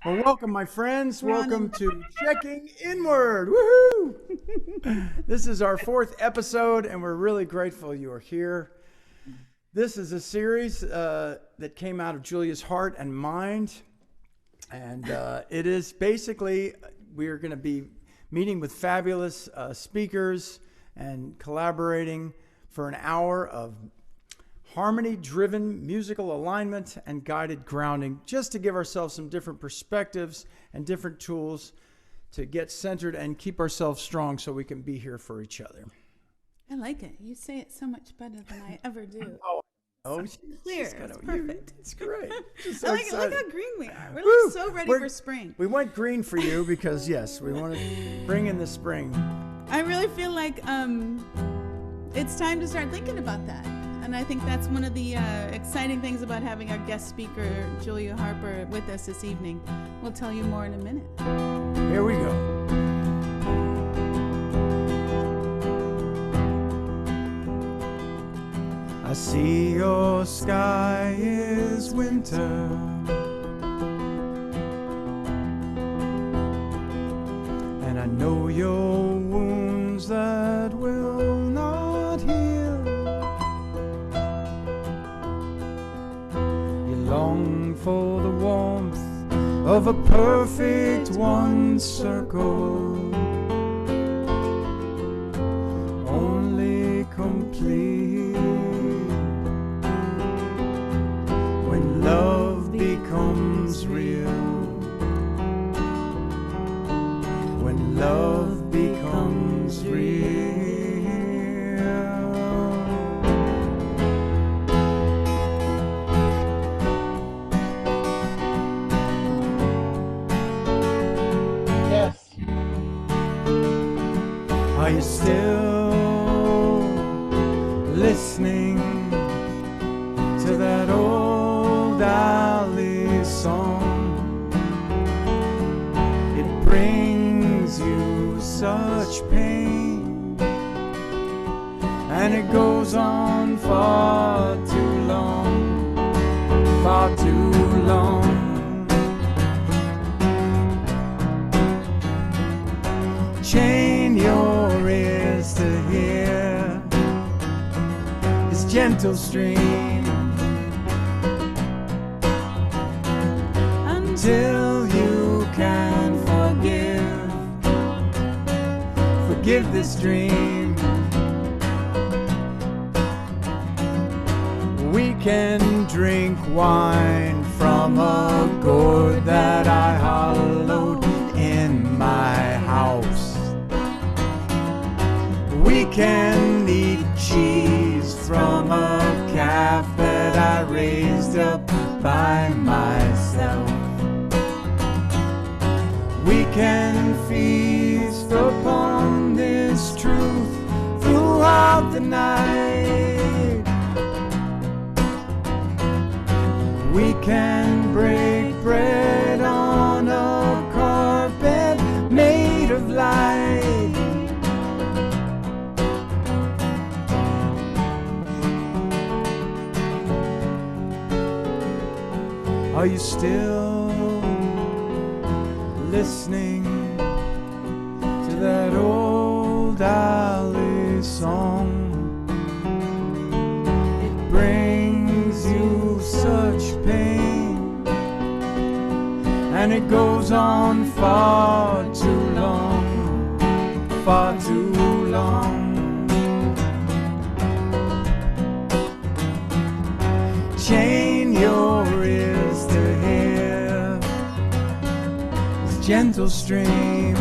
Well, welcome, my friends. Welcome to Checking Inward. Woohoo! This is our fourth episode, and we're really grateful you are here. This is a series that came out of Julia's heart and mind, and it is basically we're going to be meeting with fabulous speakers and collaborating for an hour of harmony-driven musical alignment and guided grounding, just to give ourselves some different perspectives and different tools to get centered and keep ourselves strong so we can be here for each other. I like it. You say it so much better than I ever do. Oh, it's clear. It's perfect. It's great. So I like it. Look how green we are. We're like so ready for spring. We went green for you because, yes, we want to bring in the spring. I really feel like it's time to start thinking about that. And I think that's one of the exciting things about having our guest speaker, Julia Harper, with us this evening. We'll tell you more in a minute. Here we go. I see your sky is winter, and I know your wounds that will not heal. You long for the warmth of a perfect one circle, only complete when love becomes real, when love becomes real. Yes. Are you still listening to that old alley song? It brings you such pain, and it goes on far too long, far too long. Chain your ears to hear this gentle stream until you can forgive this dream. We can drink wine from a gourd that I hollowed in my house. We can eat cheese from a calf that I raised up by myself. We can feast upon this truth throughout the night. We can break bread on a carpet made of light. Are you still listening to that old alley song? It brings you such pain, and it goes on far too long, far too long. Chain your ears to hear this gentle stream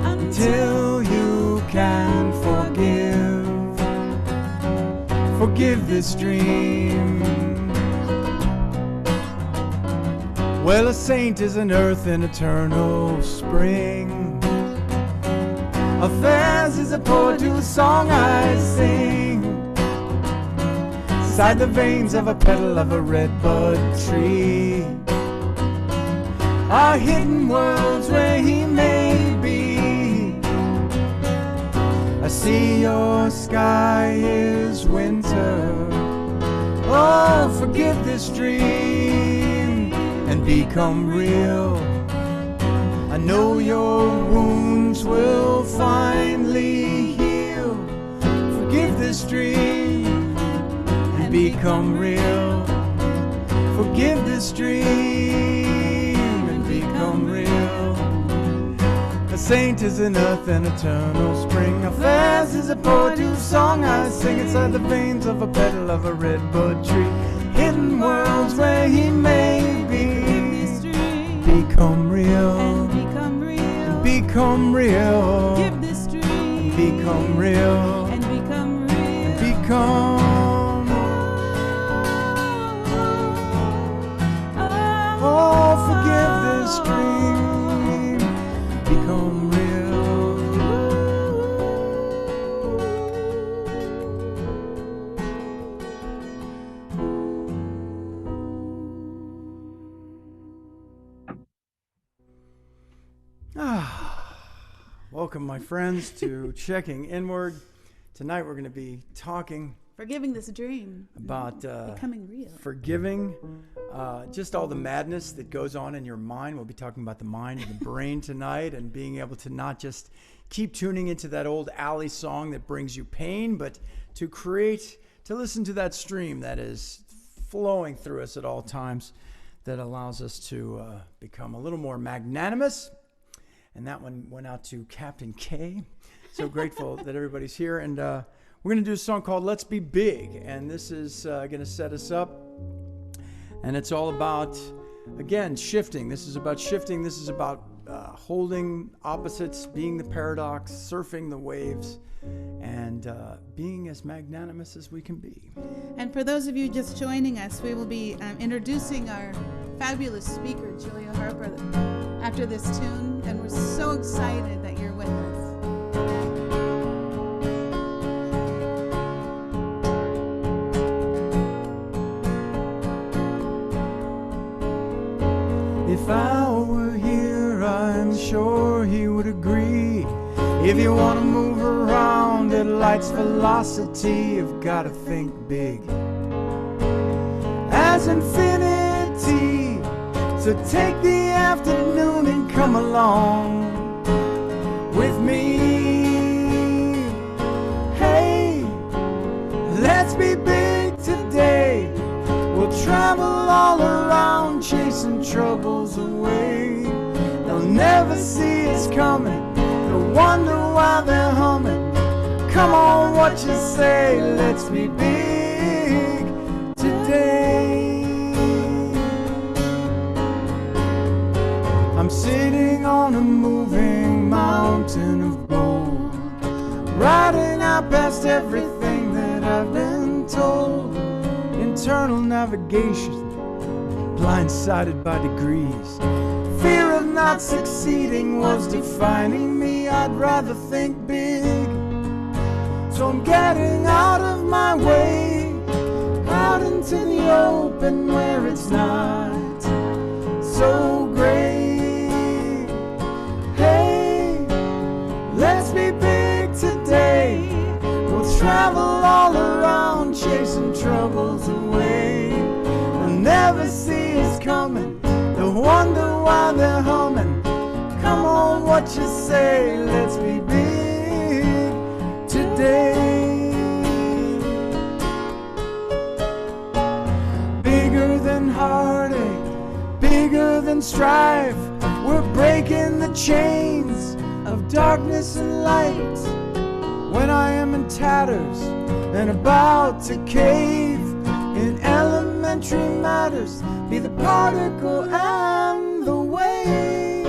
until you can forgive this dream. Well, a saint is an earth in eternal spring. A fez is a poet to a song I sing. Inside the veins of a petal of a redbud tree are hidden worlds where he may be. I see your sky is winter, Oh, forgive this dream and become real. I know your wounds will finally heal. Forgive this dream and become real. Forgive this dream and become real. A saint is an earth and eternal spring. A fast is a poet whose song I sing inside the veins of a petal of a redbud tree. Hidden worlds where he may be. Become real. And become real. Become real. Give this dream. Become real. And become real. Become. Oh, forgive this dream. Become real. Welcome, my friends, to Checking Inward. Tonight we're going to be talking Forgiving this dream. about Becoming real. forgiving just all the madness that goes on in your mind. We'll be talking about the mind and the brain tonight, and being able to not just keep tuning into that old alley song that brings you pain, but to listen to that stream that is flowing through us at all times, that allows us to become a little more magnanimous. And that one went out to Captain K. So grateful that everybody's here. And we're going to do a song called Let's Be Big. And this is going to set us up. And it's all about, again, shifting. This is about shifting. This is about holding opposites, being the paradox, surfing the waves, and being as magnanimous as we can be. And for those of you just joining us, we will be introducing our fabulous speaker, Julia Harper, after this tune. And we're so excited that you're with us. If I were here, I'm sure he would agree. If you want to move around at light's velocity, you've got to think big as infinity. So take the afternoon and come along with me. Hey, let's be big today. We'll travel all around, chasing troubles away. They'll never see us coming. They'll wonder why they're humming. Come on, what you say? Let's be big today. I'm sitting on a moving mountain of gold, riding out past everything that I've been told. Internal navigation, blindsided by degrees. Fear of not succeeding was defining me. I'd rather think big. So I'm getting out of my way, out into the open where it's not so great. Hey, let's be big today. We'll travel all around, chasing troubles away. They'll never see us coming. They'll wonder why they're humming. Come on, what you say? Let's be big today. Bigger than heartache, bigger than strife. We're breaking the chains of darkness and light. When I am in tatters and about to cave in elementary matters, be the particle and the wave.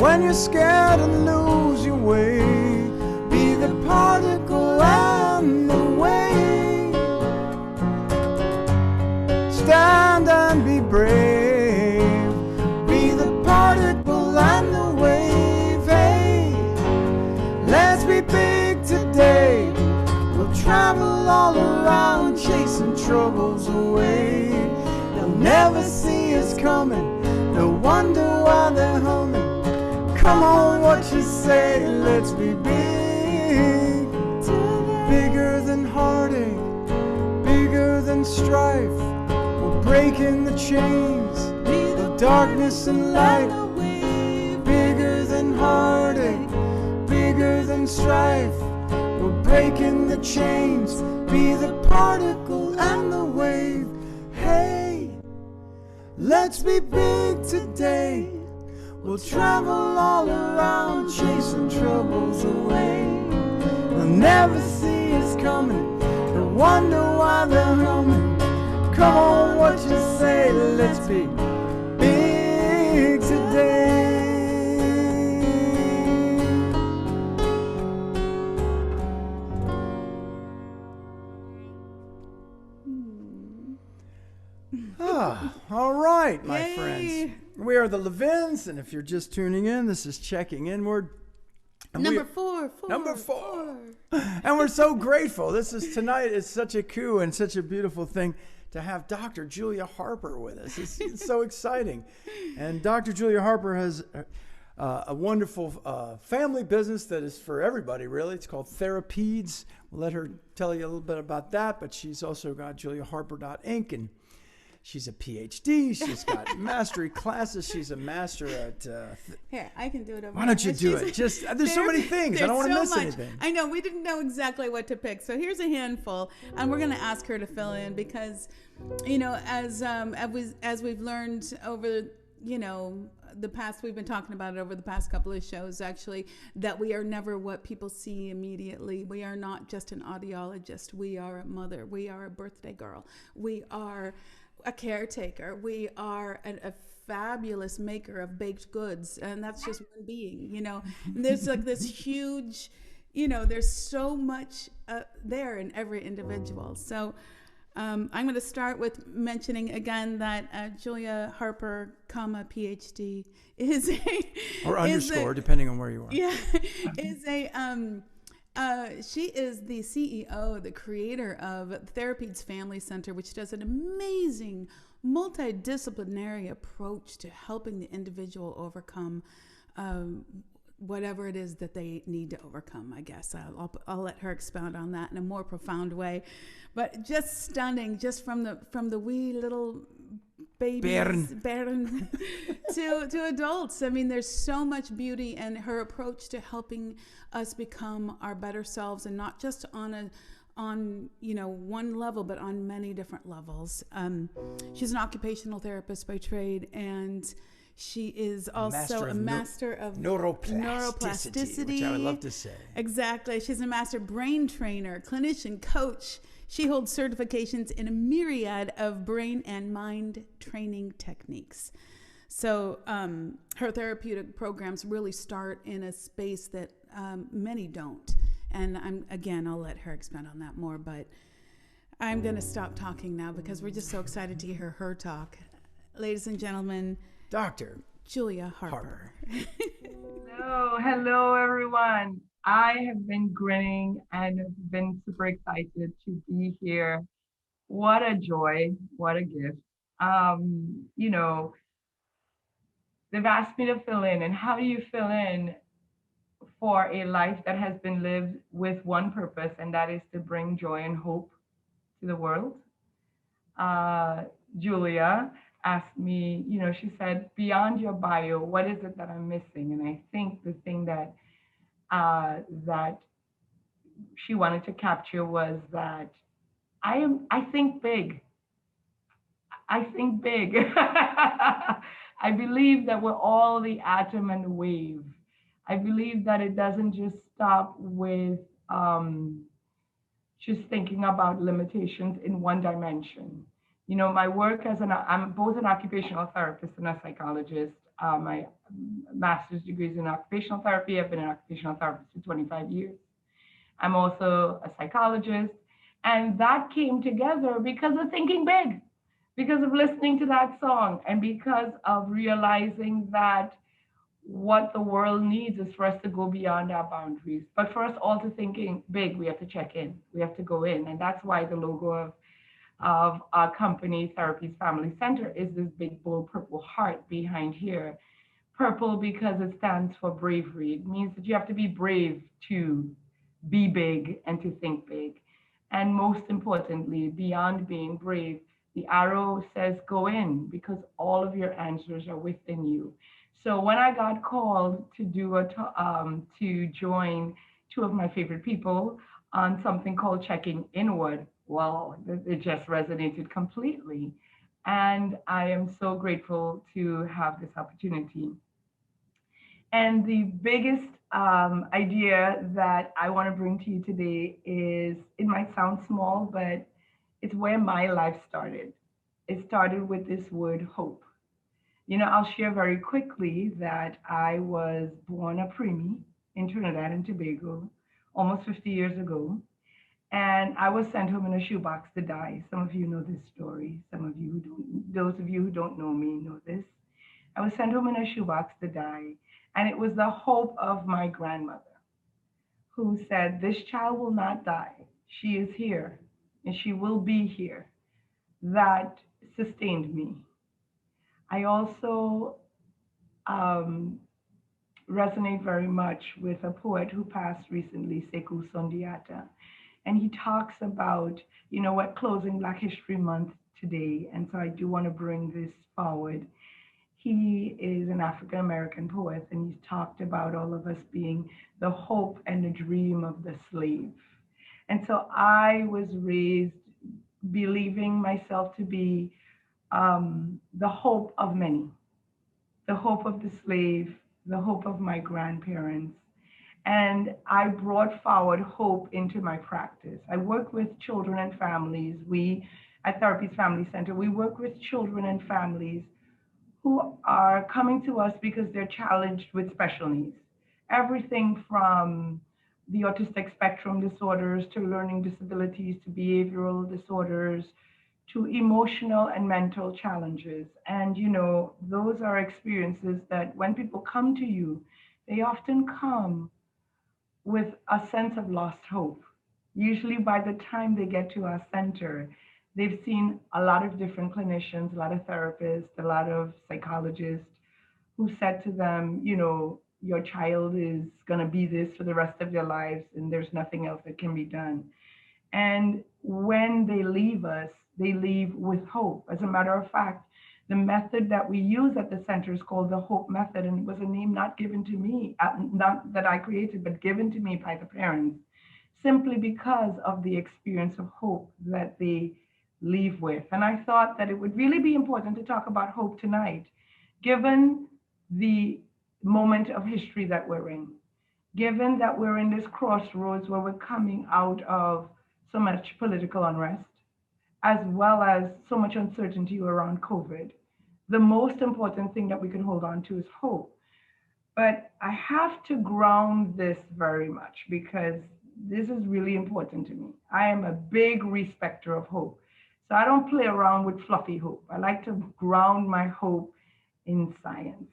When you're scared and lose your way, be the particle and the wave. Stand and be brave, be the particle and the wave. Hey, let's be big today. We'll travel all around, chasing troubles away. They'll never see us coming. They'll wonder why they're humming. Come on, what you say? Let's be big. Bigger than heartache, than strife. We're breaking the chains of darkness and light. Bigger than heartache, bigger than strife. We're breaking the chains. Be the particle and the wave. Hey, let's be big today. We'll travel all around, chasing troubles away. They'll never see us coming. They'll wonder why they're humming. Come on, what you say? Let's be big today. All right, my Yay. friends. We are the Levins, and if you're just tuning in, this is Checking Inward. And Number four. And we're so grateful. Tonight is such a coup and such a beautiful thing to have Dr. Julia Harper with us. It's so exciting. And Dr. Julia Harper has a wonderful family business that is for everybody, really. It's called TheraPeeds. We'll let her tell you a little bit about that, but she's also got juliaharper.inc, and she's a Ph.D. She's got mastery classes. She's a master at... Here, I can do it over. Why don't you do it? There's so many things. I don't want to miss anything. I know. We didn't know exactly what to pick. So here's a handful. And we're going to ask her to fill in because, as we've learned over, we've been talking about it over the past couple of shows, actually, that we are never what people see immediately. We are not just an audiologist. We are a mother. We are a birthday girl. We are a caretaker. We are a fabulous maker of baked goods, and that's just one being. And there's like this huge, there's so much there in every individual. So I'm going to start with mentioning again that Julia Harper, PhD, is a or underscore, depending on where you are. Yeah, is a she is the CEO, the creator of TheraPeeds Family Center, which does an amazing multidisciplinary approach to helping the individual overcome whatever it is that they need to overcome. I guess I'll let her expound on that in a more profound way, but just stunning, just from the wee little babies, Baron, to adults. I mean, there's so much beauty in her approach to helping us become our better selves, and not just on one level, but on many different levels. She's an occupational therapist by trade, and she is also a master of neuroplasticity, which I would love to say. Exactly. She's a master brain trainer, clinician, coach. She holds certifications in a myriad of brain and mind training techniques. So her therapeutic programs really start in a space that many don't. And I'll let her expand on that more, but I'm going to stop talking now because we're just so excited to hear her talk. Ladies and gentlemen, Dr. Julia Harper. Hello, everyone. I have been grinning and have been super excited to be here. What a joy, what a gift. They've asked me to fill in, and how do you fill in for a life that has been lived with one purpose, and that is to bring joy and hope to the world? Julia asked me, she said, beyond your bio, what is it that I'm missing? And I think the thing that she wanted to capture was that I think big. I think big. I believe that we're all the atom and the wave. I believe that it doesn't just stop with just thinking about limitations in one dimension. My work I'm both an occupational therapist and a psychologist. My master's degree is in occupational therapy. I've been an occupational therapist for 25 years. I'm also a psychologist. And that came together because of thinking big, because of listening to that song, and because of realizing that what the world needs is for us to go beyond our boundaries. But for us all to thinking big, we have to check in. We have to go in. And that's why the logo of our company, TheraPeeds Family Center, is this big, bold purple heart behind here. Purple because it stands for bravery. It means that you have to be brave to be big and to think big. And most importantly, beyond being brave, the arrow says go in because all of your answers are within you. So when I got called to to join two of my favorite people on something called checking inward, well, it just resonated completely. And I am so grateful to have this opportunity. And the biggest idea that I want to bring to you today is it might sound small, but it's where my life started. It started with this word hope. You know, I'll share very quickly that I was born a preemie in Trinidad and Tobago almost 50 years ago. And I was sent home in a shoebox to die. Some of you know this story. Some of you who don't, those of you who don't know me know this. I was sent home in a shoebox to die. And it was the hope of my grandmother who said, this child will not die. She is here and she will be here. That sustained me. I also um, resonate very much with a poet who passed recently, Sekou Sundiata. And he talks about, you know, we're closing Black History Month today. And so I do want to bring this forward. He is an African American poet, and he's talked about all of us being the hope and the dream of the slave. And so I was raised believing myself to be the hope of many, the hope of the slave, the hope of my grandparents. And I brought forward hope into my practice. I work with children and families. We, at TheraPeeds Family Center, we work with children and families who are coming to us because they're challenged with special needs. Everything from the autistic spectrum disorders to learning disabilities to behavioral disorders to emotional and mental challenges. And you know, those are experiences that when people come to you, they often come with a sense of lost hope. Usually by the time they get to our center, they've seen a lot of different clinicians, a lot of therapists, a lot of psychologists who said to them, you know, your child is going to be this for the rest of their lives and there's nothing else that can be done. And when they leave us, they leave with hope. As a matter of fact, the method that we use at the center is called the Hope Method, and it was a name not given to me, not that I created, but given to me by the parents, simply because of the experience of hope that they leave with. And I thought that it would really be important to talk about hope tonight, given the moment of history that we're in, given that we're in this crossroads where we're coming out of so much political unrest, as well as so much uncertainty around COVID. The most important thing that we can hold on to is hope. But I have to ground this very much because this is really important to me. I am a big respecter of hope. So I don't play around with fluffy hope. I like to ground my hope in science.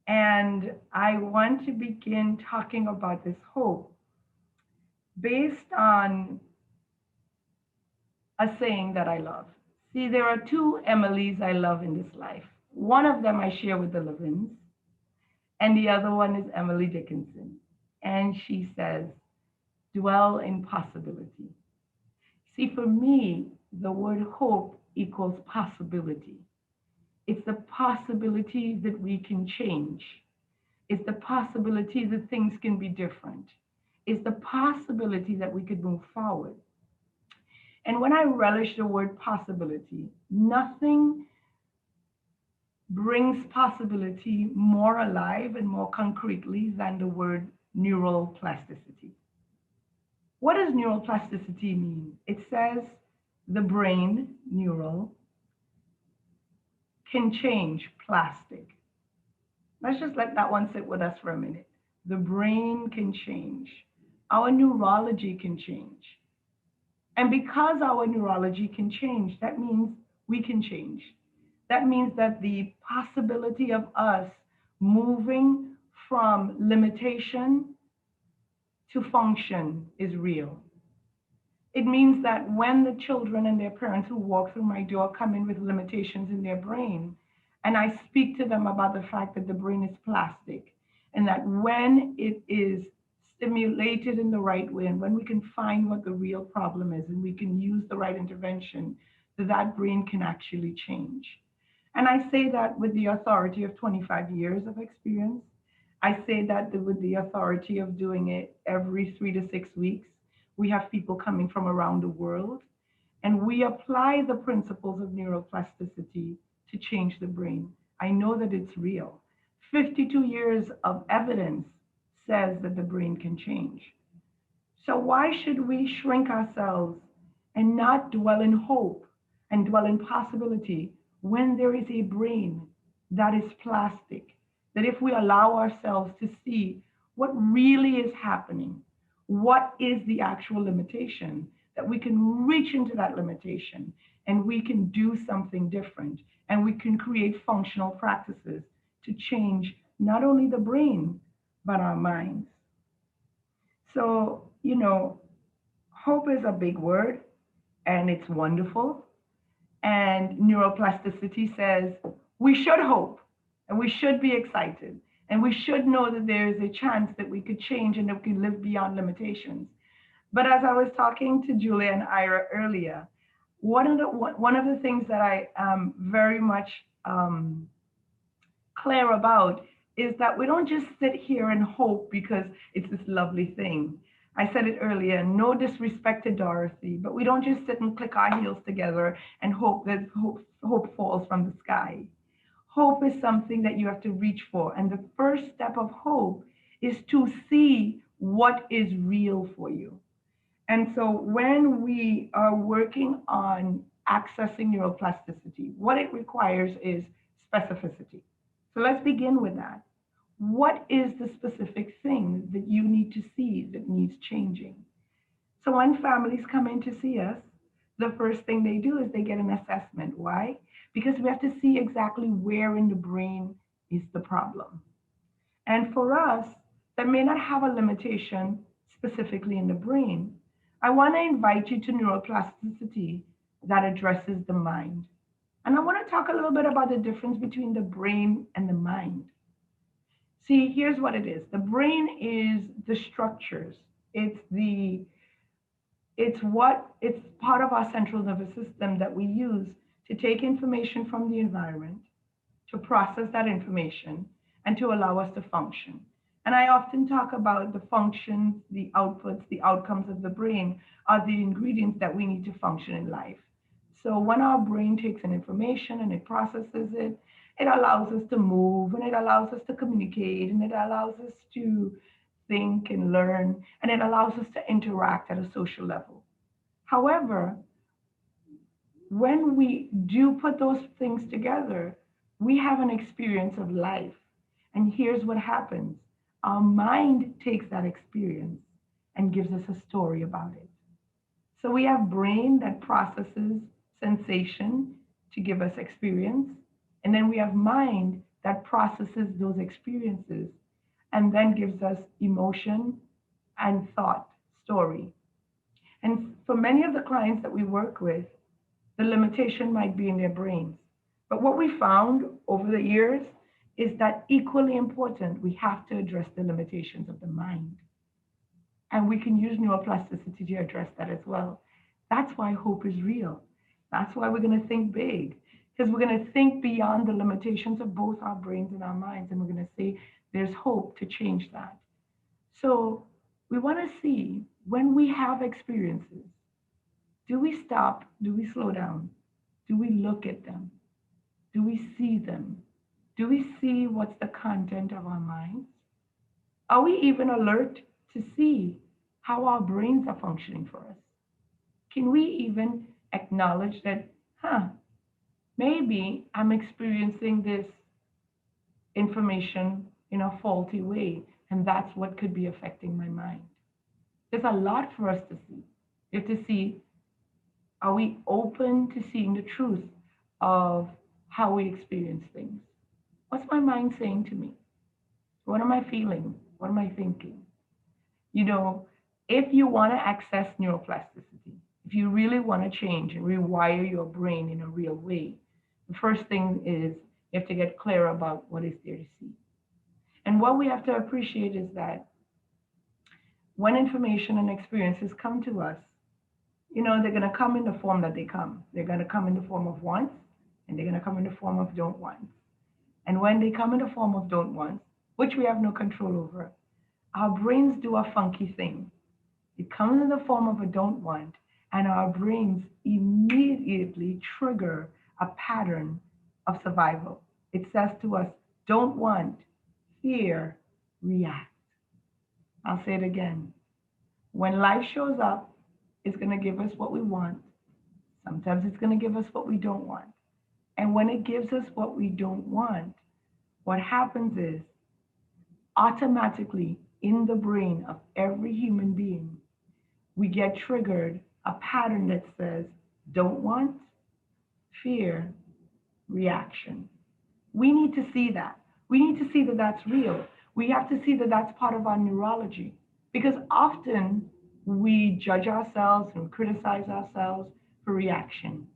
And I want to begin talking about this hope based on a saying that I love. See, there are two Emilys I love in this life. One of them I share with the Levins, and the other one is Emily Dickinson. And she says, dwell in possibility. See, for me, the word hope equals possibility. It's the possibility that we can change. It's the possibility that things can be different. It's the possibility that we could move forward. And when I relish the word possibility, nothing brings possibility more alive and more concretely than the word neuroplasticity. What does neuroplasticity mean? It says the brain, neural, can change plastic. Let's just let that one sit with us for a minute. The brain can change. Our neurology can change. And because our neurology can change, that means we can change. That means that the possibility of us moving from limitation to function is real. It means that when the children and their parents who walk through my door come in with limitations in their brain, and I speak to them about the fact that the brain is plastic, and that when it is stimulated in the right way, and when we can find what the real problem is and we can use the right intervention, that brain can actually change. And I say that with the authority of 25 years of experience. I say that with the authority of doing it every 3 to 6 weeks. We have people coming from around the world, and we apply the principles of neuroplasticity to change the brain. I know that it's real. 52 years of evidence says that the brain can change. So why should we shrink ourselves and not dwell in hope and dwell in possibility when there is a brain that is plastic? That if we allow ourselves to see what really is happening, what is the actual limitation, that we can reach into that limitation and we can do something different and we can create functional practices to change not only the brain, but our minds. So, hope is a big word and it's wonderful. And neuroplasticity says we should hope and we should be excited and we should know that there is a chance that we could change and that we can live beyond limitations. But as I was talking to Julia and Ira earlier, one of the things that I am very much clear about is that we don't just sit here and hope because it's this lovely thing. I said it earlier, no disrespect to Dorothy, but we don't just sit and click our heels together and hope that hope falls from the sky. Hope is something that you have to reach for. And the first step of hope is to see what is real for you. And so when we are working on accessing neuroplasticity, what it requires is specificity. So let's begin with that. What is the specific thing that you need to see that needs changing? So when families come in to see us, the first thing they do is they get an assessment. Why? Because we have to see exactly where in the brain is the problem. And for us, that may not have a limitation specifically in the brain. I want to invite you to neuroplasticity that addresses the mind. And I want to talk a little bit about the difference between the brain and the mind. See, here's what it is. The brain is the structures. It's part of our central nervous system that we use to take information from the environment, to process that information, and to allow us to function. And I often talk about the functions, the outputs, the outcomes of the brain are the ingredients that we need to function in life. So when our brain takes in information and it processes it, it allows us to move and it allows us to communicate and it allows us to think and learn and it allows us to interact at a social level. However, when we do put those things together, we have an experience of life. And here's what happens. Our mind takes that experience and gives us a story about it. So we have brain that processes sensation to give us experience. And then we have mind that processes those experiences and then gives us emotion and thought, story. And for many of the clients that we work with, the limitation might be in their brains. But what we found over the years is that equally important, we have to address the limitations of the mind. And we can use neuroplasticity to address that as well. That's why hope is real. That's why we're going to think big, because we're going to think beyond the limitations of both our brains and our minds. And we're going to say there's hope to change that. So we want to see when we have experiences, do we stop? Do we slow down? Do we look at them? Do we see them? Do we see what's the content of our minds? Are we even alert to see how our brains are functioning for us? Can we even acknowledge that, maybe I'm experiencing this information in a faulty way, and that's what could be affecting my mind? There's a lot for us to see. We have to see, are we open to seeing the truth of how we experience things? What's my mind saying to me? What am I feeling? What am I thinking? If you want to access neuroplasticity, if you really want to change and rewire your brain in a real way, the first thing is you have to get clear about what is there to see. And what we have to appreciate is that when information and experiences come to us, they're going to come in the form that they come. They're going to come in the form of wants, and they're going to come in the form of don't wants. And when they come in the form of don't wants, which we have no control over, our brains do a funky thing. It comes in the form of a don't want, and our brains immediately trigger a pattern of survival. It says to us, don't want, fear, react. I'll say it again. When life shows up, it's going to give us what we want. Sometimes it's going to give us what we don't want. And when it gives us what we don't want, what happens is automatically in the brain of every human being, we get triggered a pattern that says, don't want, fear, reaction. We need to see that. We need to see that that's real. We have to see that that's part of our neurology, because often we judge ourselves and criticize ourselves for reaction.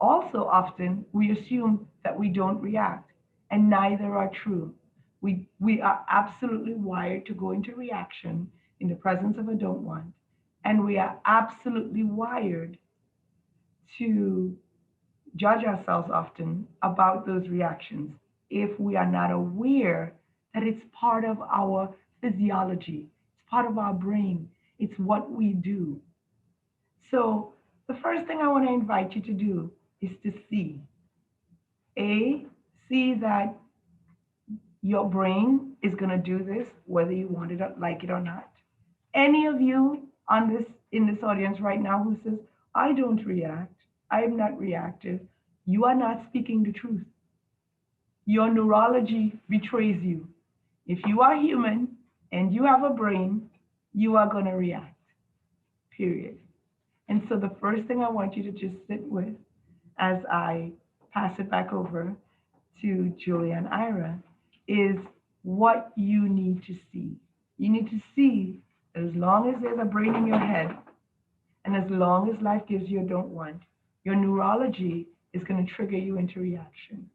Also, often we assume that we don't react, and neither are true. We are absolutely wired to go into reaction in the presence of a don't want, and we are absolutely wired to judge ourselves often about those reactions if we are not aware that it's part of our physiology, it's part of our brain, it's what we do. So the first thing I want to invite you to do is to see. See that your brain is going to do this whether you want it or like it or not. Any of you in this audience right now who says, I don't react, I am not reactive, you are not speaking the truth. Your neurology betrays you. If you are human and you have a brain, you are going to react, period. And so the first thing I want you to just sit with as I pass it back over to Julia and Ira is what you need to see. You need to see that as long as there's a brain in your head, and as long as life gives you a don't want, your neurology is going to trigger you into reaction.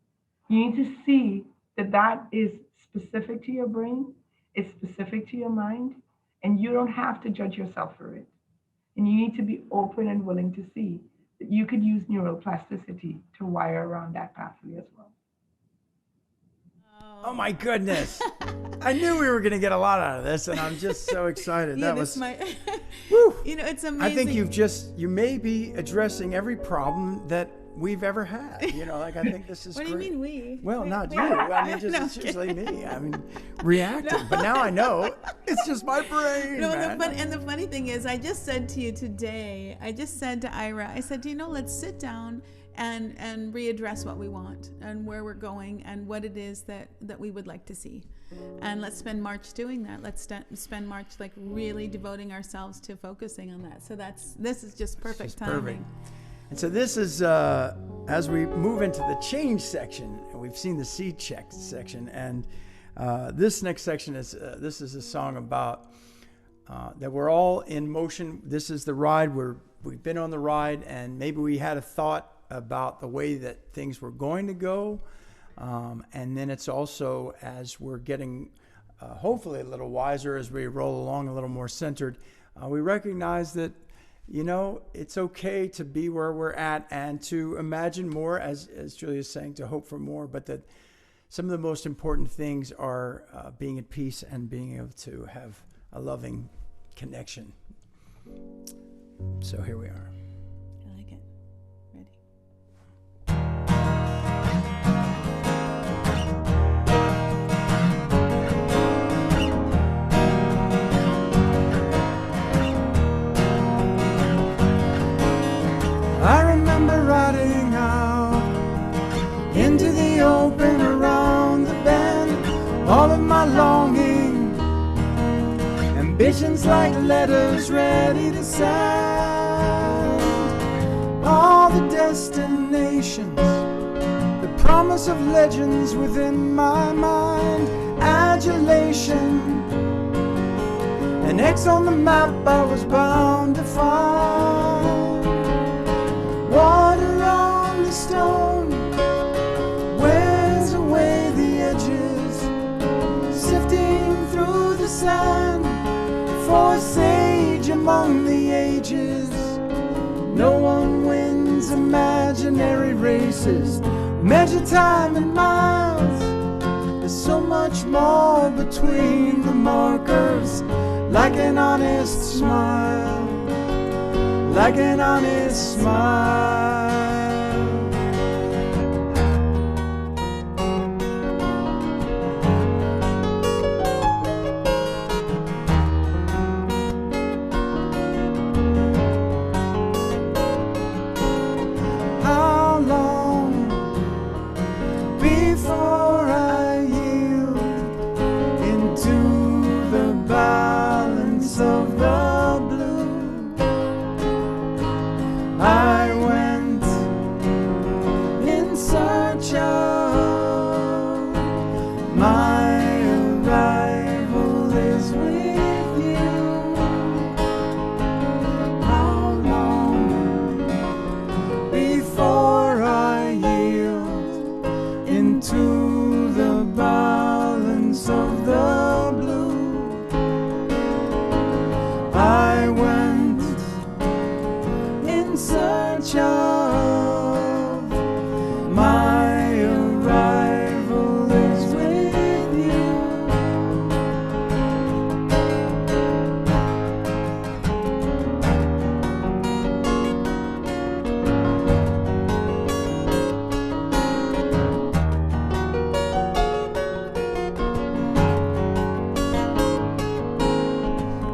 You need to see that that is specific to your brain, it's specific to your mind, and you don't have to judge yourself for it. And you need to be open and willing to see that you could use neuroplasticity to wire around that pathway as well. Oh my goodness. I knew we were going to get a lot out of this, and I'm just so excited. Yeah, that was, whew. It's amazing. I think you may be addressing every problem that we've ever had. I think this is What great. do you mean we? Well, not you. I mean, it's usually me. I mean, reacting. No. But now I know it's just my brain. No, man. The funny thing is, I just said to you today, I just said to Ira, I said, let's sit down and readdress what we want and where we're going and what it is that we would like to see. And let's spend March doing that. Let's spend March really devoting ourselves to focusing on that. So this is just perfect timing. Perfect. And so this is, as we move into the change section, and we've seen the seed check section, and this next section is, this is a song about that we're all in motion. This is the ride. We've been on the ride, and maybe we had a thought about the way that things were going to go. And then it's also, as we're getting hopefully a little wiser as we roll along, a little more centered, we recognize that it's okay to be where we're at and to imagine more, as Julia's saying, to hope for more, but that some of the most important things are being at peace and being able to have a loving connection. So here we are. I like it. Ready? I remember riding out into the open around the bend, all of my longing, ambitions like letters ready to send, all the destinations, the promise of legends within my mind, adulation, an X on the map I was bound to find. Water on the stone wears away the edges, sifting through the sand for imaginary races, measure time in miles. There's so much more between the markers, like an honest smile, like an honest smile. How long before I yield into the balance of the blue? I went in search of my arrival is with you. How long before I yield into the balance of the blue? I went in search of my arrival is with you.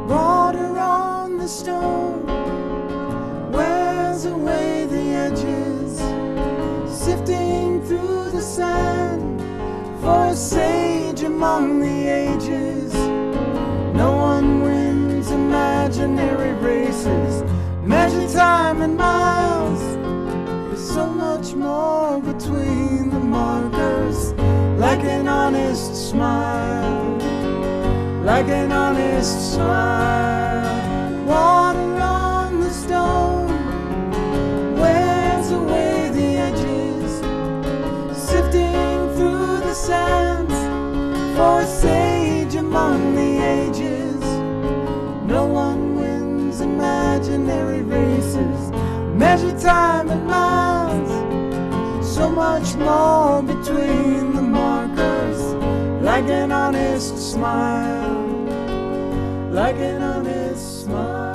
Water on the stone wears away the edges, sifting through the sand for a sage among the ages. No one wins imaginary races, measure time in miles. There's so much more between the markers, like an honest smile, like an honest smile. Water on the stone wears away the edges, sifting through the sands for a sage among the ages. No one wins imaginary races, measure time in miles. So much more between the markers, like an honest smile, like an honest smile.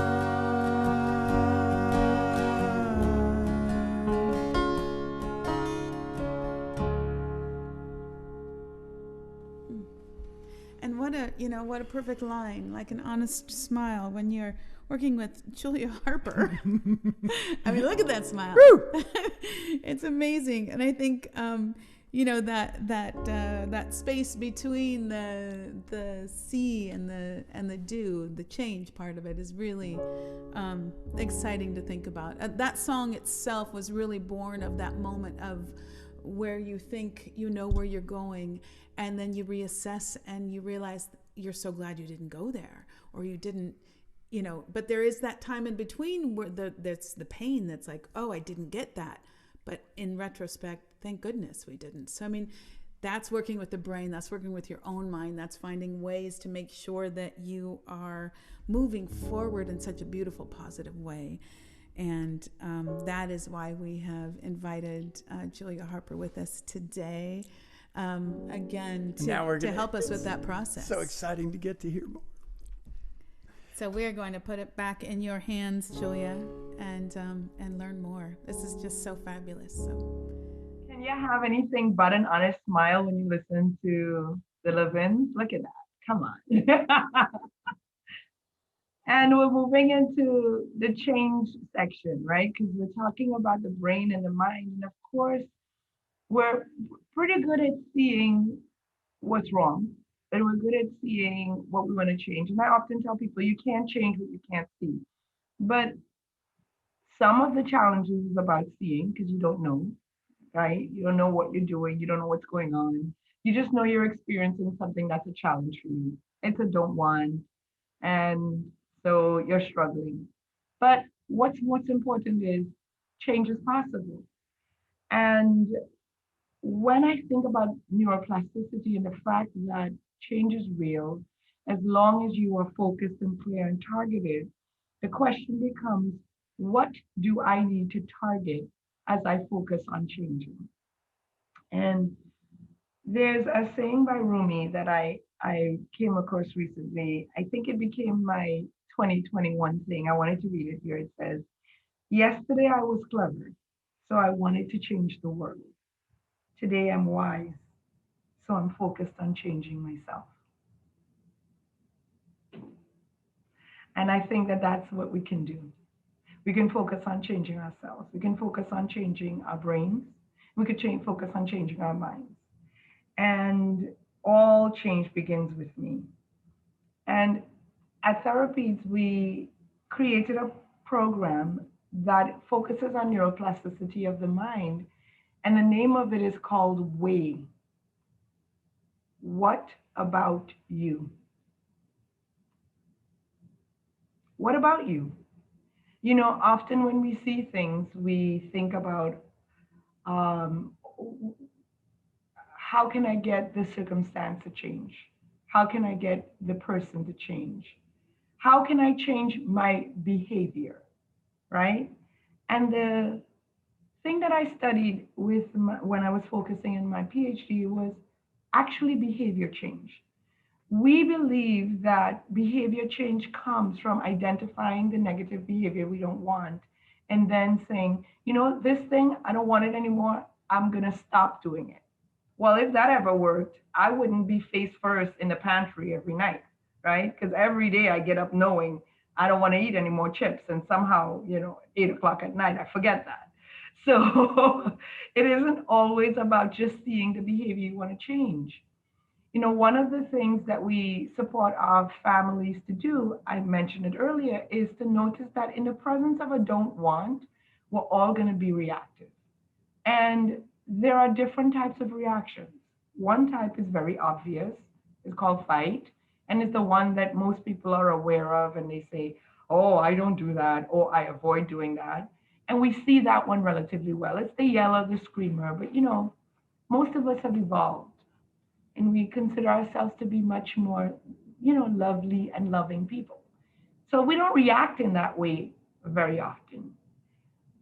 And what a perfect line, like an honest smile when you're working with Julia Harper. I mean, look at that smile. It's amazing. And I think, that space between the sea and the dew, the change part of it is really exciting to think about. That song itself was really born of that moment of where you think you know where you're going, and then you reassess and you realize you're so glad you didn't go there, or you didn't, but there is that time in between where there's the pain that's like, oh, I didn't get that. But in retrospect, thank goodness we didn't. So, I mean, that's working with the brain, that's working with your own mind, that's finding ways to make sure that you are moving forward in such a beautiful, positive way. And that is why we have invited Julia Harper with us today, again, to help us with that process. So exciting to get to hear more. So we're going to put it back in your hands, Julia, and learn more. This is just so fabulous. So, Can you have anything but an honest smile when you listen to the Levins? Look at that. Come on. And we're moving into the change section, right? Because we're talking about the brain and the mind. And of course, we're pretty good at seeing what's wrong, and we're good at seeing what we want to change. And I often tell people you can't change what you can't see. But some of the challenges is about seeing, because you don't know, right? You don't know what you're doing. You don't know what's going on. You just know you're experiencing something that's a challenge for you. It's a don't want. And so you're struggling. But what's important is change is possible. And when I think about neuroplasticity and the fact that change is real, as long as you are focused and clear and targeted, the question becomes, what do I need to target as I focus on changing. And there's a saying by Rumi that I came across recently. I think it became my 2021 thing. I wanted to read it here. It says, yesterday I was clever, so I wanted to change the world. Today I'm wise, so I'm focused on changing myself. And I think that that's what we can do. We can focus on changing ourselves. We can focus on changing our brains. We could focus on changing our minds. And all change begins with me. And at TheraPeeds, we created a program that focuses on neuroplasticity of the mind. And the name of it is called WAY. What about you? What about you? You know, often when we see things, we think about um, how can I get the circumstance to change? How can I get the person to change? How can I change my behavior, right? And the thing that I studied when I was focusing in my PhD was actually behavior change. We believe that behavior change comes from identifying the negative behavior we don't want and then saying, you know, this thing, I don't want it anymore. I'm going to stop doing it. Well, if that ever worked, I wouldn't be face first in the pantry every night, right? Because every day I get up knowing I don't want to eat any more chips. And somehow, 8 o'clock at night, I forget that. So it isn't always about just seeing the behavior you want to change. You know, one of the things that we support our families to do, I mentioned it earlier, is to notice that in the presence of a don't want, we're all going to be reactive. And there are different types of reactions. One type is very obvious, it's called fight, and it's the one that most people are aware of, and they say, oh, I don't do that, or I avoid doing that. And we see that one relatively well. It's the yeller, the screamer, but most of us have evolved and we consider ourselves to be much more, lovely and loving people. So we don't react in that way very often.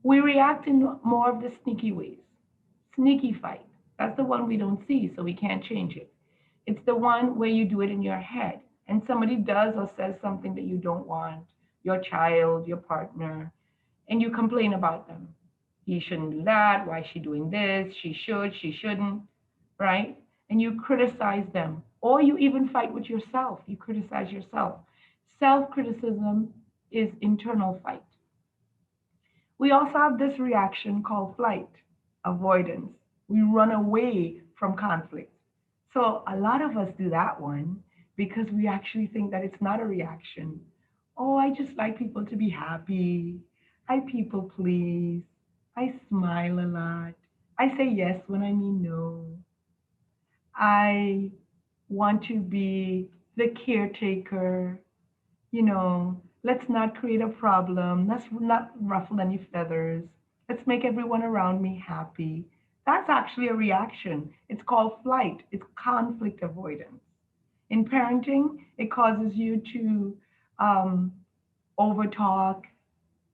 We react in more of the sneaky ways. Sneaky fight. That's the one we don't see, so we can't change it. It's the one where you do it in your head and somebody does or says something that you don't want, your child, your partner, and you complain about them. He shouldn't do that. Why is she doing this? She should, she shouldn't, right? And you criticize them. Or you even fight with yourself. You criticize yourself. Self criticism is internal fight. We also have this reaction called flight, avoidance. We run away from conflict. So a lot of us do that one because we actually think that it's not a reaction. Oh, I just like people to be happy. I people please. I smile a lot. I say yes when I mean no. I want to be the caretaker. Let's not create a problem. Let's not ruffle any feathers. Let's make everyone around me happy. That's actually a reaction. It's called flight. It's conflict avoidance. In parenting, it causes you to overtalk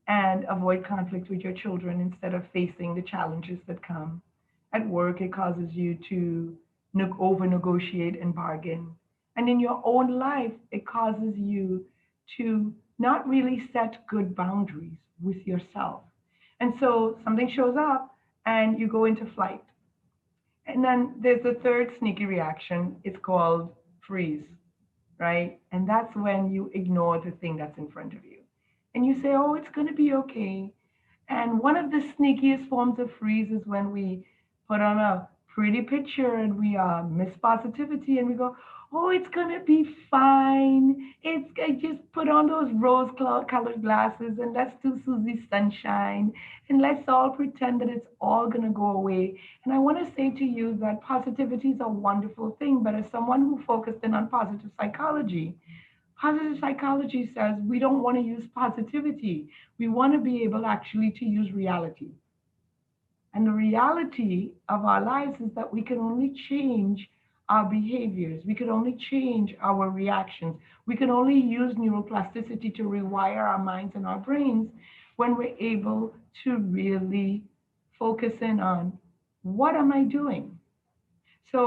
and avoid conflict with your children instead of facing the challenges that come. At work, it causes you to over negotiate and bargain. And in your own life, it causes you to not really set good boundaries with yourself. And so something shows up and you go into flight. And then there's the third sneaky reaction. It's called freeze, right? And that's when you ignore the thing that's in front of you. And you say, oh, it's going to be okay. And one of the sneakiest forms of freeze is when we put on a pretty picture and we miss positivity and we go, oh, it's going to be fine. I just put on those rose-colored glasses and let's do Susie Sunshine and let's all pretend that it's all going to go away. And I want to say to you that positivity is a wonderful thing, but as someone who focused in on positive psychology says we don't want to use positivity. We want to be able actually to use reality. And the reality of our lives is that we can only change our behaviors. We can only change our reactions. We can only use neuroplasticity to rewire our minds and our brains when we're able to really focusing on what am I doing? So,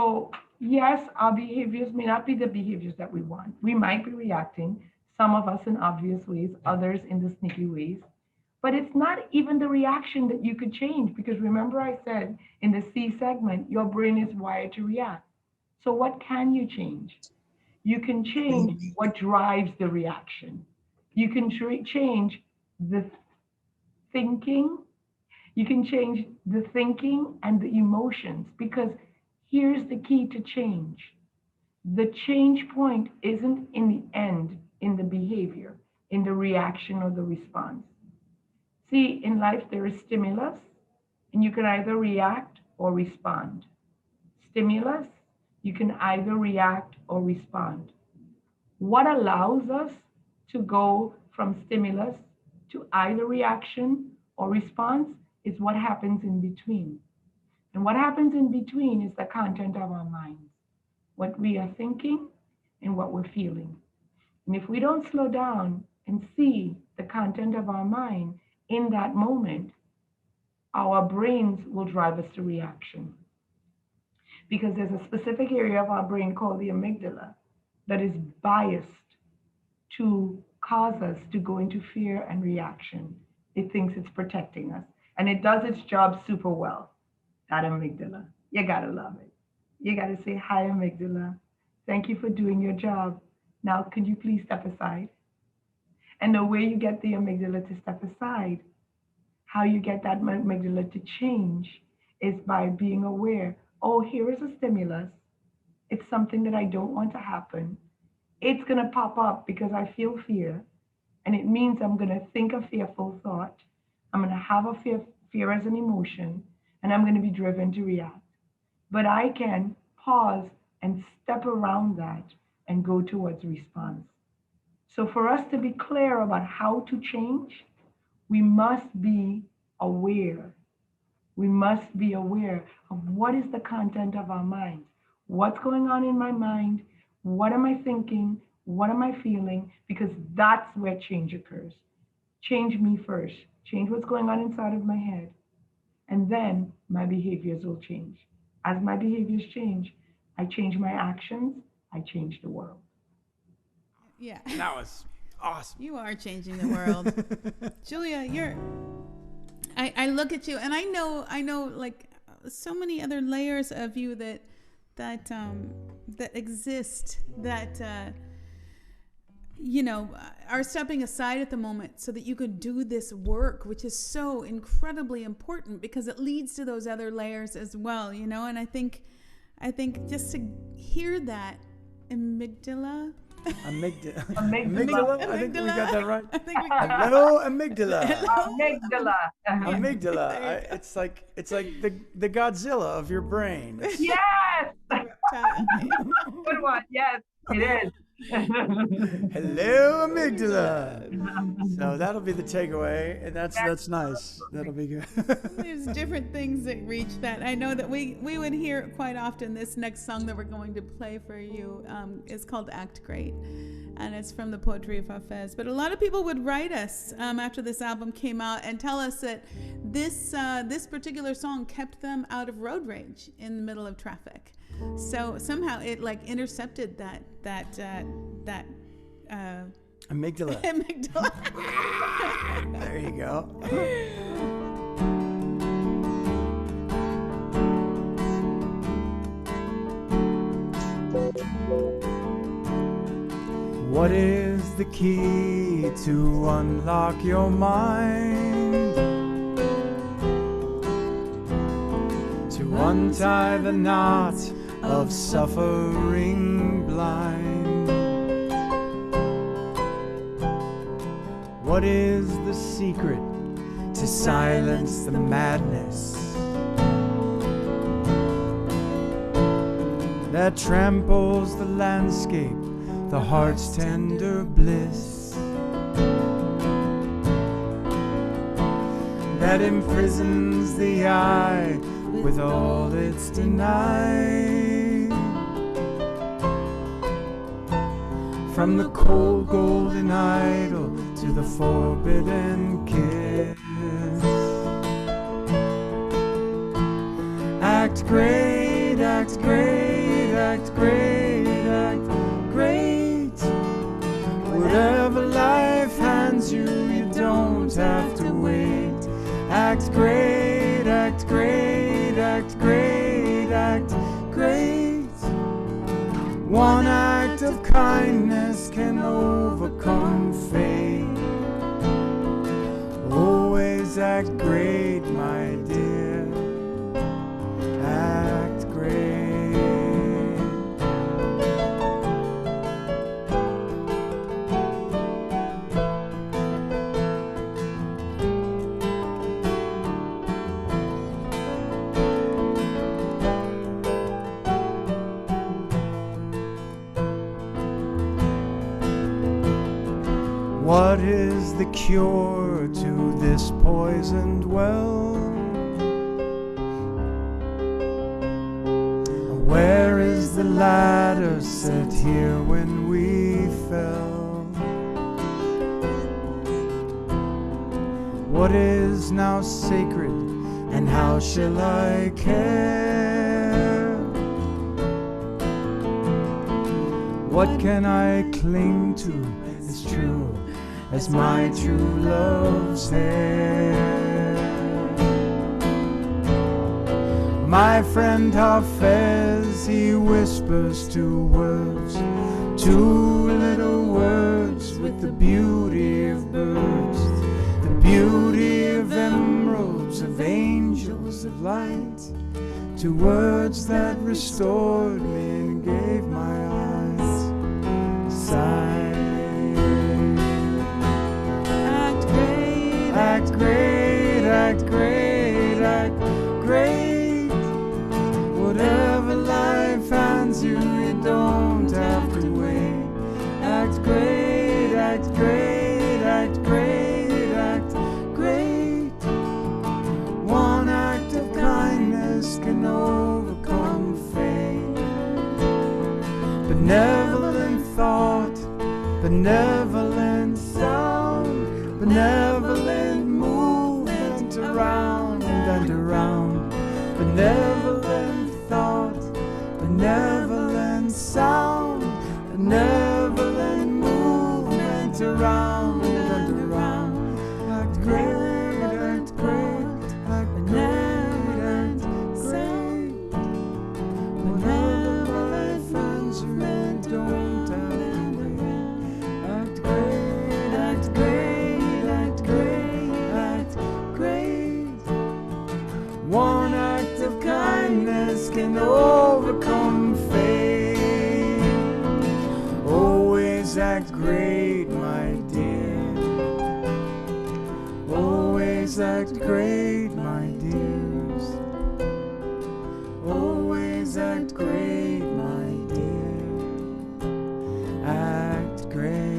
yes, our behaviors may not be the behaviors that we want. We might be reacting, some of us in obvious ways, others in the sneaky ways. But it's not even the reaction that you could change, because remember, I said in the C segment, your brain is wired to react. So, what can you change? You can change what drives the reaction. You can change the thinking. You can change the thinking and the emotions, because here's the key to change. The change point isn't in the end, in the behavior, in the reaction or the response. See, in life, there is stimulus, and you can either react or respond. Stimulus, you can either react or respond. What allows us to go from stimulus to either reaction or response is what happens in between. And what happens in between is the content of our minds, what we are thinking and what we're feeling. And if we don't slow down and see the content of our mind in that moment, our brains will drive us to reaction. Because there's a specific area of our brain called the amygdala that is biased to cause us to go into fear and reaction. It thinks it's protecting us, and it does its job super well. That amygdala, you gotta love it. You gotta say, hi, amygdala. Thank you for doing your job. Now, could you please step aside? And the way you get the amygdala to step aside, how you get that amygdala to change, is by being aware. Oh, here is a stimulus. It's something that I don't want to happen. It's going to pop up because I feel fear. And it means I'm going to think a fearful thought. I'm going to have a fear as an emotion, and I'm going to be driven to react. But I can pause and step around that and go towards response. So for us to be clear about how to change, we must be aware. We must be aware of what is the content of our minds. What's going on in my mind? What am I thinking? What am I feeling? Because that's where change occurs. Change me first. Change what's going on inside of my head. And then my behaviors will change. As my behaviors change, I change my actions. I change the world. Yeah. That was awesome. You are changing the world. Julia, I look at you and I know like so many other layers of you that exist that are stepping aside at the moment so that you could do this work, which is so incredibly important because it leads to those other layers as well, and I think just to hear that amygdala. Amygdala. I think we got that right. Hello, amygdala. Amygdala. It's like the Godzilla of your brain. Yes. Good one. Yes, it is. Hello, amygdala. So that'll be the takeaway, and that's nice. That'll be good. There's different things that reach that. I know that we would hear it quite often. This next song that we're going to play for you is called Act Great, and it's from the poetry of Hafez. But a lot of people would write us after this album came out and tell us that this particular song kept them out of road rage in the middle of traffic. So somehow it like intercepted that amygdala. Amygdala. There you go. What is the key to unlock your mind? To untie the knot of suffering blind. What is the secret to silence the madness that tramples the landscape, the heart's tender bliss, that imprisons the eye with all it's denied? From the cold golden idol to the forbidden kiss, Act great, act great, act great, act great. Whatever life hands you, you don't have to wait. Act great, act great, act great, act great. One act of kindness can overcome fate. Always act great, my dear. Act great. What is the cure to this poisoned well? Where is the ladder set here when we fell? What is now sacred and how shall I care? What can I cling to as true as my true love's hair? My friend, how fares he? Whispers two words, two little words with the beauty of birds, the beauty of emeralds, of angels of light, two words that restored me and gave my eyes sight. Act great, act great, act great, act great. Whatever life hands you, you don't have to wait. Act great, act great, act great, act great. One act of kindness can overcome fate. Benevolent thought, benevolent sound, benevolent movement around and around. Benevolent thought, benevolent sound, benevolent movement around and around. Act great, act great, act great, act great. Whenever life finds you, don't have to wait. Act great, act great, act great, act great. One act of kindness can overcome fate. Always act great, my dear. Always act great, my dears. Always act great, my dear. Act great.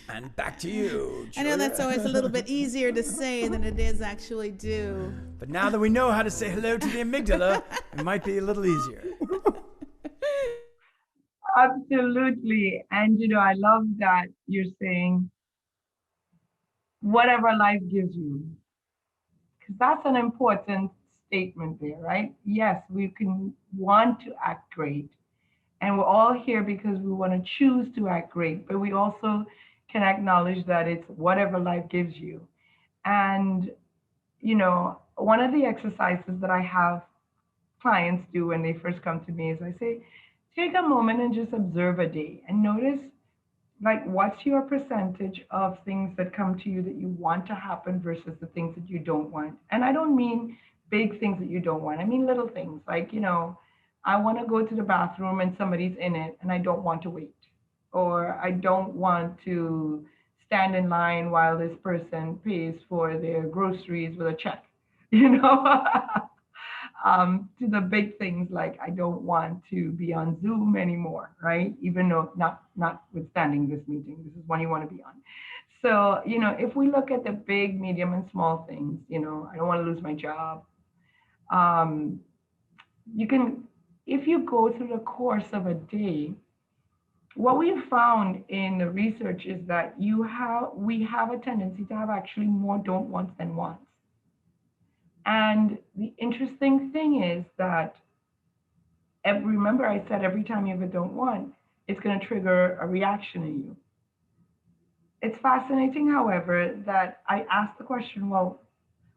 And back to you, I know that's always a little bit easier to say than it is actually do. But now that we know how to say hello to the amygdala, it might be a little easier. Absolutely. And I love that you're saying whatever life gives you, because that's an important statement there, right? Yes, we can want to act great, and we're all here because we want to choose to act great, but we also can acknowledge that it's whatever life gives you. And, one of the exercises that I have clients do when they first come to me is I say, take a moment and just observe a day and notice, like, what's your percentage of things that come to you that you want to happen versus the things that you don't want. And I don't mean big things that you don't want. I mean little things like, I want to go to the bathroom and somebody's in it and I don't want to wait. Or I don't want to stand in line while this person pays for their groceries with a check, you know? To the big things like I don't want to be on Zoom anymore, right? Even though notwithstanding this meeting, this is one you want to be on. So, if we look at the big, medium, and small things, I don't want to lose my job. Um, you can, if you go through the course of a day, what we've found in the research is that we have a tendency to have actually more don't wants than wants. And the interesting thing is that remember I said every time you have a don't want, it's going to trigger a reaction in you. It's fascinating, however, that I asked the question, well,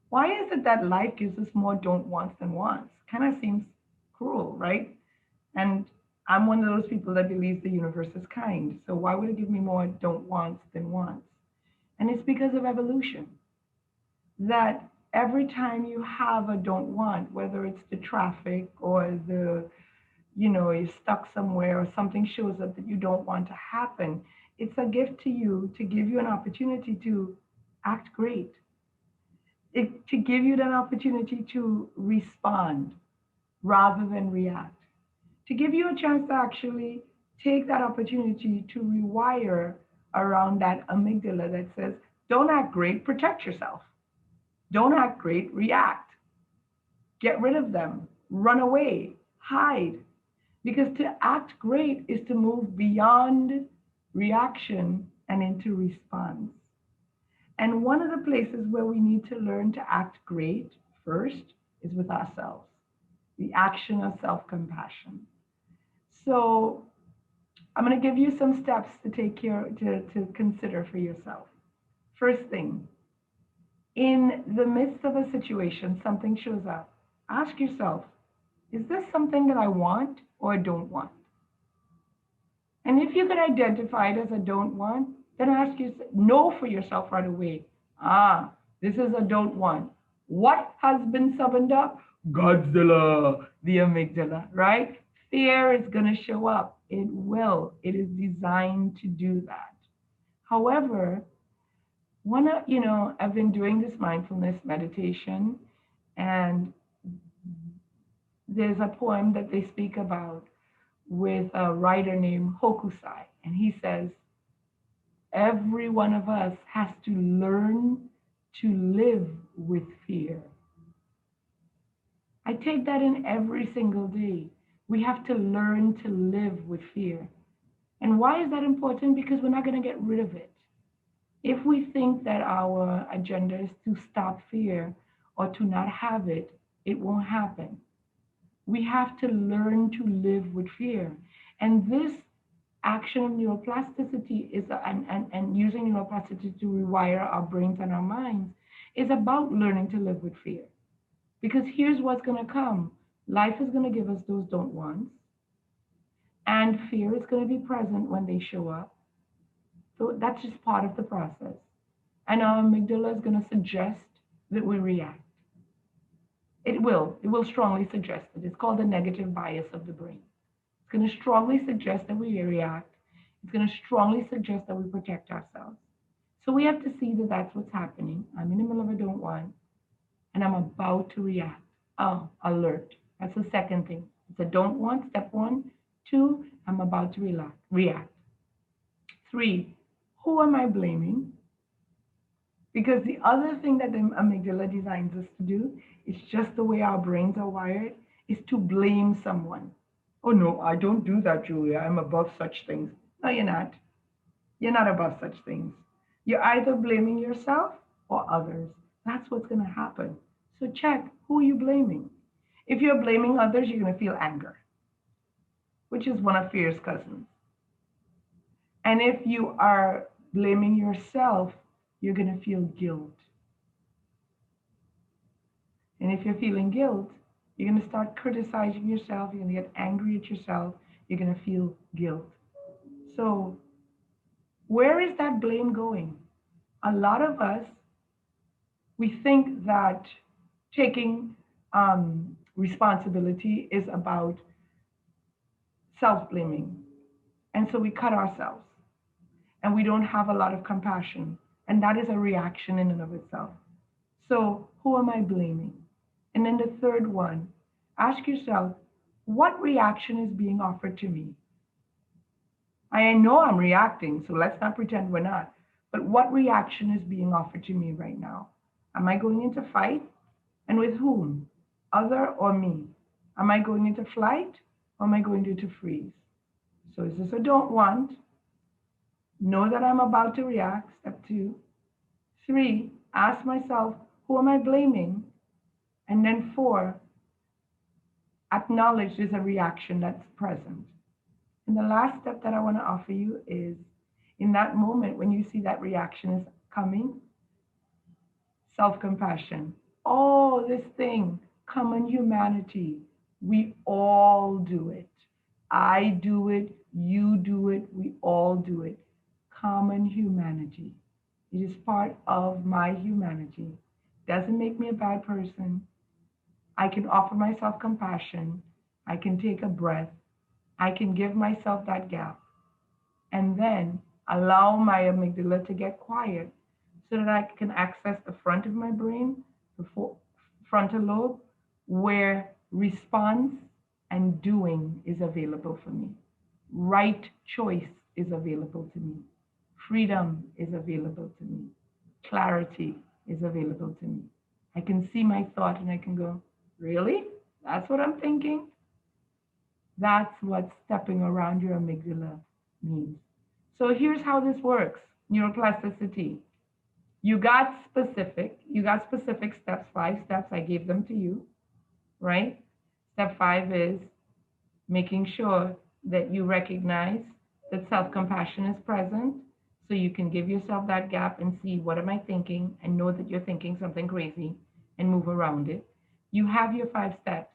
why is it that life gives us more don't wants than wants? Kind of seems cruel, right? And I'm one of those people that believes the universe is kind. So why would it give me more don't wants than wants? And it's because of evolution. That every time you have a don't want, whether it's the traffic or you're stuck somewhere or something shows up that you don't want to happen, it's a gift to you to give you an opportunity to act great. To give you that opportunity to respond rather than react. To give you a chance to actually take that opportunity to rewire around that amygdala that says, don't act great, protect yourself. Don't act great, react. Get rid of them, run away, hide. Because to act great is to move beyond reaction and into response. And one of the places where we need to learn to act great first is with ourselves, the action of self-compassion. So I'm going to give you some steps to to consider for yourself. First thing, in the midst of a situation, something shows up. Ask yourself, is this something that I want or don't want? And if you can identify it as a don't want, then ask yourself, know for yourself right away. This is a don't want. What has been summoned up? Godzilla, the amygdala, right? Fear is going to show up. It will. It is designed to do that. However, I've been doing this mindfulness meditation, and there's a poem that they speak about with a writer named Hokusai, and he says, every one of us has to learn to live with fear. I take that in every single day. We have to learn to live with fear. And why is that important? Because we're not going to get rid of it. If we think that our agenda is to stop fear or to not have it, it won't happen. We have to learn to live with fear. And this action of neuroplasticity and using neuroplasticity to rewire our brains and our minds is about learning to live with fear. Because here's what's going to come. Life is going to give us those don't wants, and fear is going to be present when they show up. So that's just part of the process. And our amygdala is going to suggest that we react. It will strongly suggest it. It's called the negative bias of the brain. It's going to strongly suggest that we react. It's going to strongly suggest that we protect ourselves. So we have to see that that's what's happening. I'm in the middle of a don't want, and I'm about to react. Alert. That's the second thing. It's a don't want, step 1. 2, I'm about to react. 3, who am I blaming? Because the other thing that the amygdala designs us to do, it's just the way our brains are wired, is to blame someone. Oh no, I don't do that, Julia. I'm above such things. No, you're not. You're not above such things. You're either blaming yourself or others. That's what's going to happen. So check, who are you blaming? If you're blaming others, you're going to feel anger, which is one of fear's cousins. And if you are blaming yourself, you're going to feel guilt. And if you're feeling guilt, you're going to start criticizing yourself. You're going to get angry at yourself. You're going to feel guilt. So where is that blame going? A lot of us, we think that taking responsibility is about self-blaming. And so we cut ourselves. And we don't have a lot of compassion. And that is a reaction in and of itself. So who am I blaming? And then the third one, ask yourself, what reaction is being offered to me? I know I'm reacting, so let's not pretend we're not. But what reaction is being offered to me right now? Am I going into fight? And with whom? Other or me? Am I going into flight or am I going into freeze? So is this a don't want? Know that I'm about to react, step 2. 3, ask myself, who am I blaming? And then 4, acknowledge there's a reaction that's present. And the last step that I want to offer you is, in that moment when you see that reaction is coming, self-compassion. Oh, this thing, common humanity. We all do it. I do it, you do it, we all do it. Common humanity. It is part of my humanity. Doesn't make me a bad person. I can offer myself compassion. I can take a breath. I can give myself that gap. And then allow my amygdala to get quiet so that I can access the front of my brain, the frontal lobe, where response and doing is available for me. Right choice is available to me. Freedom is available to me. Clarity is available to me. I can see my thought and I can go, really? That's what I'm thinking? That's what stepping around your amygdala means. So here's how this works. Neuroplasticity. You got specific steps, 5 steps. I gave them to you, right? Step 5 is making sure that you recognize that self-compassion is present, so you can give yourself that gap and see, what am I thinking, and know that you're thinking something crazy and move around it. You have your 5 steps.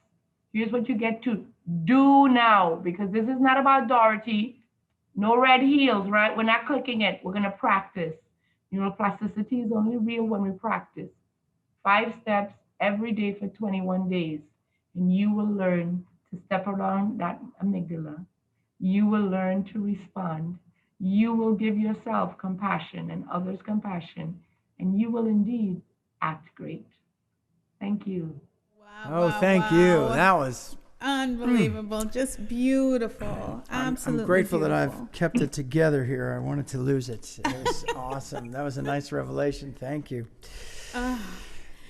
Here's what you get to do now, because this is not about Dorothy. No red heels, right? We're not clicking it. We're going to practice. Neuroplasticity is only real when we practice. 5 steps every day for 21 days. And you will learn to step around that amygdala. You will learn to respond. You will give yourself compassion and others compassion. And you will indeed act great. Thank you. Wow. Thank you. That was unbelievable. Just beautiful. Absolutely. I'm grateful beautiful. that I've kept it together here. I wanted to lose it. It was awesome. That was a nice revelation. Thank you.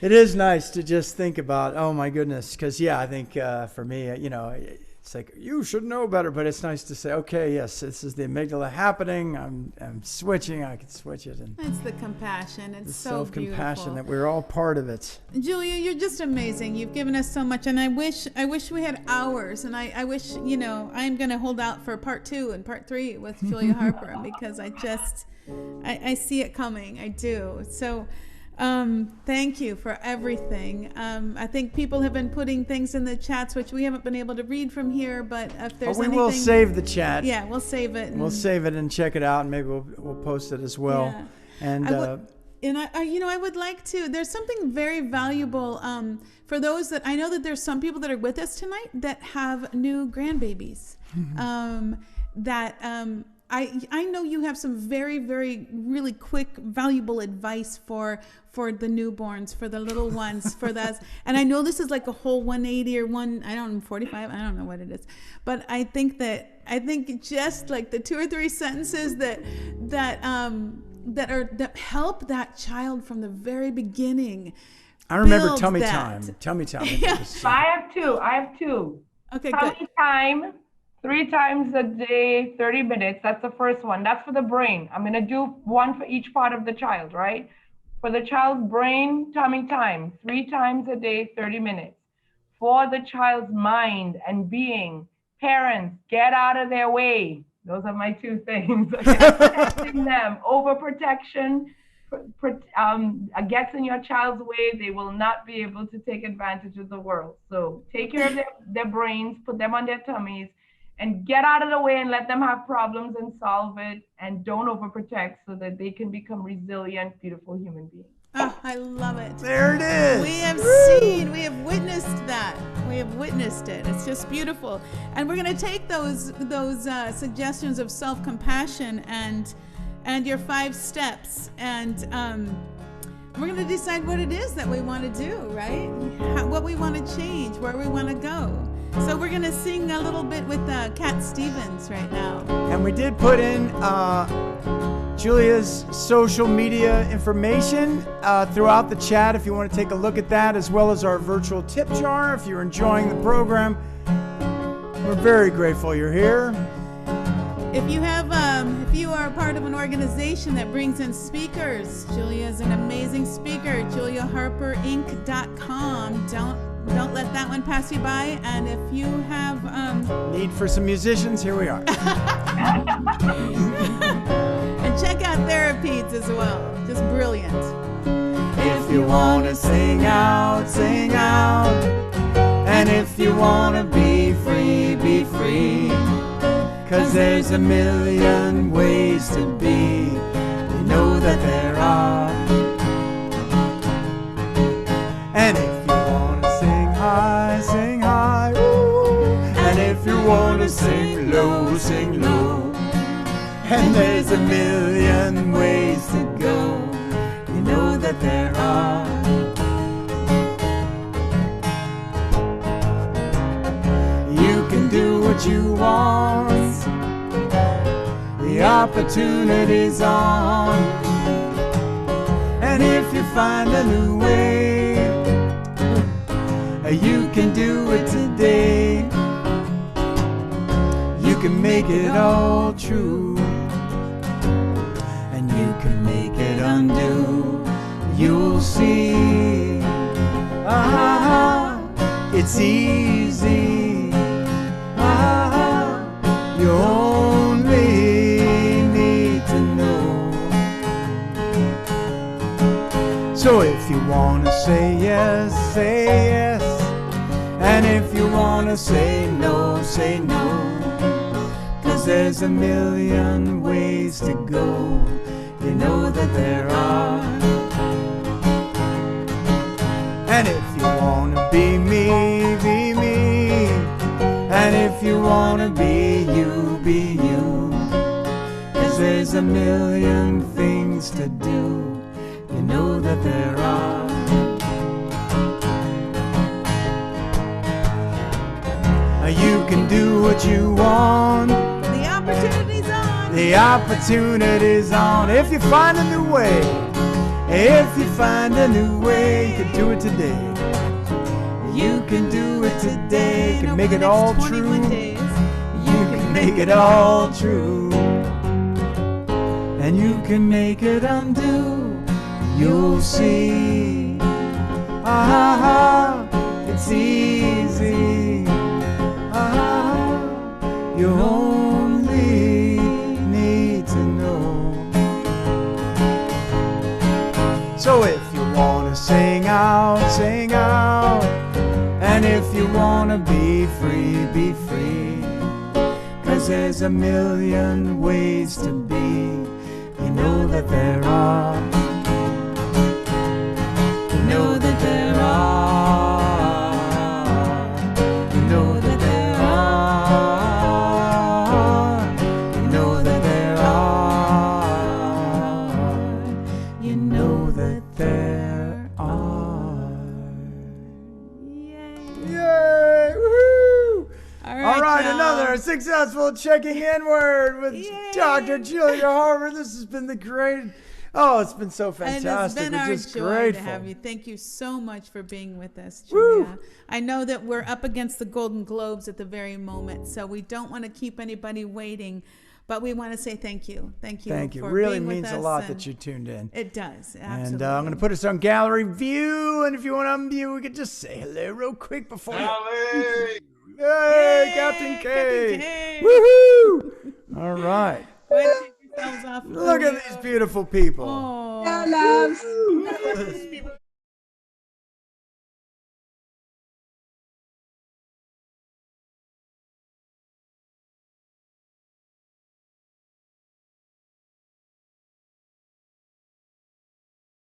It is nice to just think about, oh my goodness, because I think for me, it's like, you should know better, but it's nice to say, okay, yes, this is the amygdala happening. I'm switching. I can switch it, and it's the compassion. It's the so self-compassion beautiful. that we're all part of it. Julia, you're just amazing. You've given us so much, and I wish we had hours. And I wish, I'm going to hold out for part 2 and part 3 with Julia Harper, because I see it coming. I do. So. Thank you for everything. I think people have been putting things in the chats which we haven't been able to read from here, but if there's anything... will save the chat. Yeah, we'll save it. We'll save it and check it out, and maybe we'll post it as well. Yeah. And I would like to, there's something very valuable for those that, I know that there's some people that are with us tonight that have new grandbabies. I know you have some very, very, really quick, valuable advice for the newborns, for the little ones, for that. And I know this is like a whole 180 or 45, I don't know what it is. But I think just like the 2 or 3 sentences that help that child from the very beginning. I remember tummy time. Tummy time. Yeah. I have two. Okay, tummy good. time. 3 times a day, 30 minutes. That's the first one. That's for the brain. I'm going to do one for each part of the child, right? For the child's brain, tummy time, 3 times a day, 30 minutes. For the child's mind and being, parents, get out of their way. Those are my 2 things. Protecting them. Overprotection gets in your child's way. They will not be able to take advantage of the world. So take care of their brains, put them on their tummies, and get out of the way and let them have problems and solve it, and don't overprotect so that they can become resilient, beautiful human beings. Oh, I love it. There it is. We have witnessed that. We have witnessed it. It's just beautiful. And we're going to take those suggestions of self-compassion and your 5 steps, and we're going to decide what it is that we want to do, right? What we want to change, where we want to go. So we're going to sing a little bit with Cat Stevens right now. And we did put in Julia's social media information throughout the chat if you want to take a look at that, as well as our virtual tip jar if you're enjoying the program. We're very grateful you're here. If you are a part of an organization that brings in speakers, Julia is an amazing speaker. JuliaHarperInc.com. Don't let that one pass you by. And if you have need for some musicians, here we are. And check out TheraPeeds as well. Just brilliant. If you want to sing out, sing out. And if you want to be free, be free. 'Cause there's a million ways to be. You know that there are. And if you want to sing high, sing high. Ooh. And if you want to sing low, sing low. And there's a million ways to go. You know that there are. You can do what you want. The opportunity's on. And if you find a new way, you can do it today. You can make it all true. And you can make it undo. You'll see. It's easy. You only need to know. So if you want to say yes, say yes. And if you want to say no, say no. 'Cause there's a million ways to go. You know that there are. And if you want to be me, be me. And if you want to be you, be you. 'Cause there's a million things to do. You know that there are. You can do what you want. The opportunity's on. The opportunity's on. If you find a new way. If you find a new way, you can do it today. You can do it today. You can make it all true. You can make it all true. And you can make it undo. You'll see. It's easy. You only need to know. So if you want to sing out, sing out. And if you want to be free, be free. 'Cause there's a million ways to be. You know that there are. You know that there are. You know that there are. You know that there are. You know that there are. Yay! Woohoo! All right, another successful checking inward with Dr. Julia Harper. This has been the great. Oh, it's been so fantastic. And it's been We're our just joy grateful. to have you. Thank you so much for being with us, Julia. Woo! I know that we're up against the Golden Globes at the very moment, so we don't want to keep anybody waiting, but we want to say thank you. Thank you. Thank you. For Really being with means a us, lot and that you tuned in. It does. And Absolutely. I'm going to put us on gallery view. And if you want to unview, we could just say hello real quick before. Howdy! Hey, Captain K. Captain K. Woohoo! All right. Go ahead and take yourselves off. Look at these beautiful people. Oh. Hello, loves. These people